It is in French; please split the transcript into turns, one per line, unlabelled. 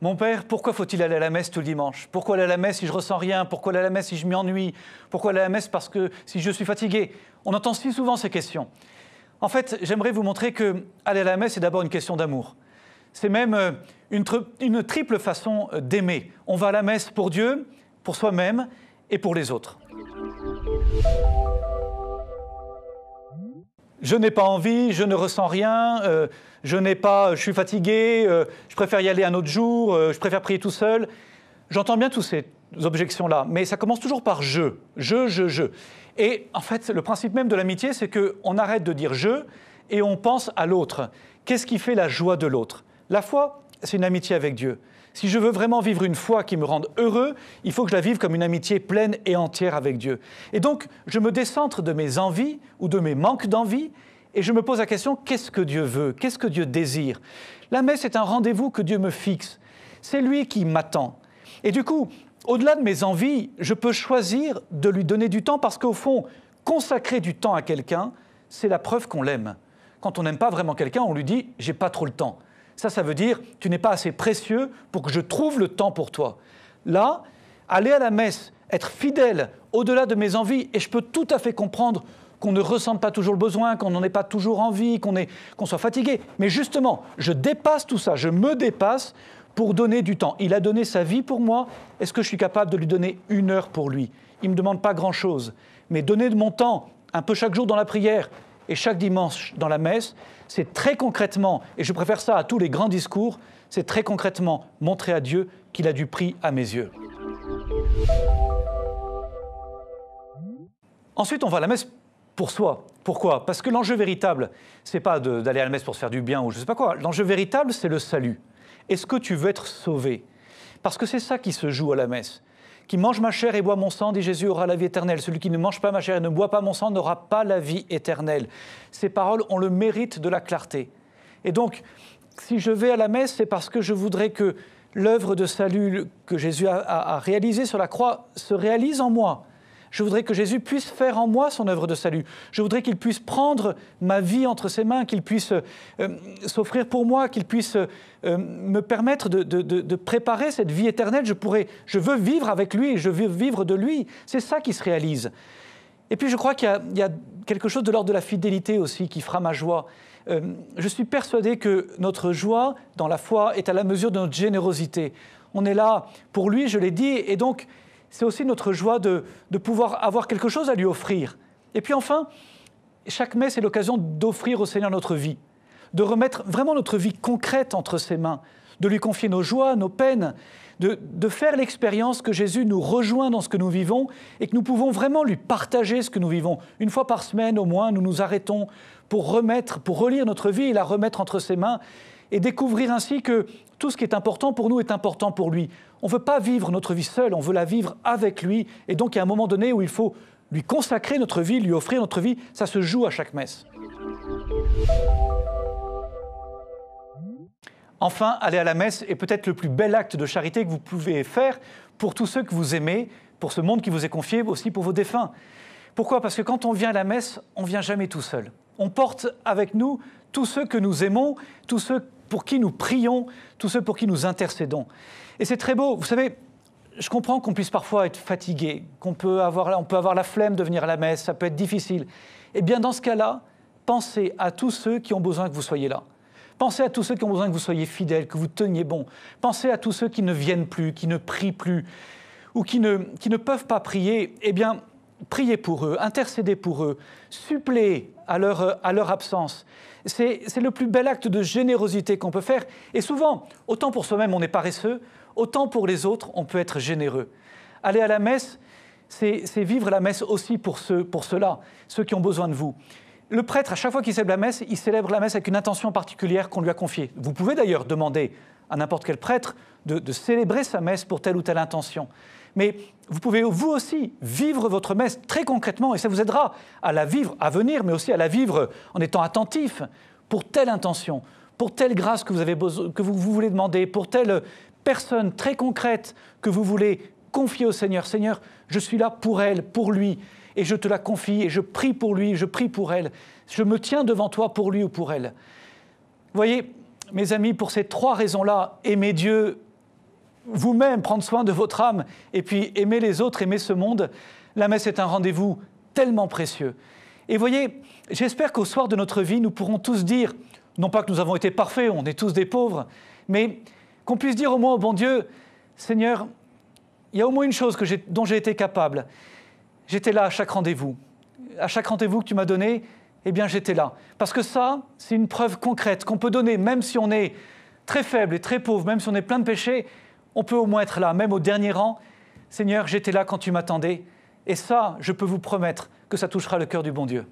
Mon père, pourquoi faut-il aller à la messe tout le dimanche? Pourquoi aller à la messe si je ressens rien? Pourquoi aller à la messe si je m'ennuie? Pourquoi aller à la messe parce que si je suis fatigué? On entend si souvent ces questions. En fait, j'aimerais vous montrer que aller à la messe est d'abord une question d'amour. C'est même une triple façon d'aimer. On va à la messe pour Dieu, pour soi-même et pour les autres. Je n'ai pas envie, je ne ressens rien, je suis fatigué, je préfère y aller un autre jour, je préfère prier tout seul. J'entends bien toutes ces objections-là, mais ça commence toujours par je. Et en fait, le principe même de l'amitié, c'est qu'on arrête de dire je et on pense à l'autre. Qu'est-ce qui fait la joie de l'autre? La foi, c'est une amitié avec Dieu. Si je veux vraiment vivre une foi qui me rende heureux, il faut que je la vive comme une amitié pleine et entière avec Dieu. Et donc, je me décentre de mes envies ou de mes manques d'envie et je me pose la question, qu'est-ce que Dieu veut? Qu'est-ce que Dieu désire? La messe est un rendez-vous que Dieu me fixe. C'est lui qui m'attend. Et du coup, au-delà de mes envies, je peux choisir de lui donner du temps parce qu'au fond, consacrer du temps à quelqu'un, c'est la preuve qu'on l'aime. Quand on n'aime pas vraiment quelqu'un, on lui dit « j'ai pas trop le temps ». Ça veut dire « tu n'es pas assez précieux pour que je trouve le temps pour toi ». Là, aller à la messe, être fidèle au-delà de mes envies, et je peux tout à fait comprendre qu'on ne ressente pas toujours le besoin, qu'on n'en ait pas toujours envie, qu'on soit fatigué. Mais justement, je dépasse tout ça, je me dépasse pour donner du temps. Il a donné sa vie pour moi, est-ce que je suis capable de lui donner 1 heure pour lui? Il ne me demande pas grand-chose, mais donner de mon temps, un peu chaque jour dans la prière, et chaque dimanche dans la messe, c'est très concrètement, et je préfère ça à tous les grands discours, c'est très concrètement montrer à Dieu qu'il a du prix à mes yeux. Ensuite, on va à la messe pour soi. Pourquoi? Parce que l'enjeu véritable, c'est pas d'aller à la messe pour se faire du bien ou je sais pas quoi. L'enjeu véritable, c'est le salut. Est-ce que tu veux être sauvé? Parce que c'est ça qui se joue à la messe. Qui mange ma chair et boit mon sang, dit Jésus, aura la vie éternelle. Celui qui ne mange pas ma chair et ne boit pas mon sang n'aura pas la vie éternelle. Ces paroles ont le mérite de la clarté. Et donc, si je vais à la messe, c'est parce que je voudrais que l'œuvre de salut que Jésus a réalisée sur la croix se réalise en moi. Je voudrais que Jésus puisse faire en moi son œuvre de salut. Je voudrais qu'il puisse prendre ma vie entre ses mains, qu'il puisse s'offrir pour moi, qu'il puisse me permettre de préparer cette vie éternelle. Je veux vivre avec lui, je veux vivre de lui. C'est ça qui se réalise. Et puis je crois qu'il y a quelque chose de l'ordre de la fidélité aussi qui fera ma joie. Je suis persuadé que notre joie dans la foi est à la mesure de notre générosité. On est là pour lui, je l'ai dit, et donc c'est aussi notre joie de pouvoir avoir quelque chose à lui offrir. Et puis enfin, chaque messe est l'occasion d'offrir au Seigneur notre vie, de remettre vraiment notre vie concrète entre ses mains, de lui confier nos joies, nos peines, de faire l'expérience que Jésus nous rejoint dans ce que nous vivons et que nous pouvons vraiment lui partager ce que nous vivons. 1 fois par semaine au moins, nous nous arrêtons pour relire notre vie et la remettre entre ses mains et découvrir ainsi que tout ce qui est important pour nous est important pour lui. On ne veut pas vivre notre vie seule, on veut la vivre avec lui. Et donc, il y a un moment donné où il faut lui consacrer notre vie, lui offrir notre vie. Ça se joue à chaque messe. Enfin, aller à la messe est peut-être le plus bel acte de charité que vous pouvez faire pour tous ceux que vous aimez, pour ce monde qui vous est confié, aussi pour vos défunts. Pourquoi? Parce que quand on vient à la messe, on ne vient jamais tout seul. On porte avec nous tous ceux que nous aimons, tous ceux pour qui nous prions, tous ceux pour qui nous intercédons. Et c'est très beau. Vous savez, je comprends qu'on puisse parfois être fatigué, on peut avoir la flemme de venir à la messe, ça peut être difficile. Eh bien, dans ce cas-là, pensez à tous ceux qui ont besoin que vous soyez là. Pensez à tous ceux qui ont besoin que vous soyez fidèles, que vous teniez bon. Pensez à tous ceux qui ne viennent plus, qui ne prient plus, ou qui ne peuvent pas prier. Eh bien, priez pour eux, intercédez pour eux, suppléez à leur absence. C'est le plus bel acte de générosité qu'on peut faire. Et souvent, autant pour soi-même, on est paresseux, autant pour les autres, on peut être généreux. Aller à la messe, c'est vivre la messe aussi pour ceux-là, ceux qui ont besoin de vous. Le prêtre, à chaque fois qu'il célèbre la messe, il célèbre la messe avec une intention particulière qu'on lui a confiée. Vous pouvez d'ailleurs demander à n'importe quel prêtre de célébrer sa messe pour telle ou telle intention. Mais vous pouvez vous aussi vivre votre messe très concrètement et ça vous aidera à la vivre à venir, mais aussi à la vivre en étant attentif pour telle intention, pour telle grâce que vous avez besoin, que vous voulez demander, pour telle personne très concrète que vous voulez confier au Seigneur. Seigneur, je suis là pour elle, pour lui. et je te la confie, et je prie pour lui, je prie pour elle. Je me tiens devant toi pour lui ou pour elle. Vous voyez, mes amis, pour ces 3 raisons-là, aimez Dieu, vous-même, prendre soin de votre âme, et puis aimer les autres, aimer ce monde, la messe est un rendez-vous tellement précieux. Et voyez, j'espère qu'au soir de notre vie, nous pourrons tous dire, non pas que nous avons été parfaits, on est tous des pauvres, mais qu'on puisse dire au moins au bon Dieu, Seigneur, il y a au moins une chose dont j'ai été capable. J'étais là à chaque rendez-vous. À chaque rendez-vous que tu m'as donné, eh bien j'étais là. Parce que ça, c'est une preuve concrète qu'on peut donner, même si on est très faible et très pauvre, même si on est plein de péchés, on peut au moins être là, même au dernier rang. Seigneur, j'étais là quand tu m'attendais. Et ça, je peux vous promettre que ça touchera le cœur du bon Dieu.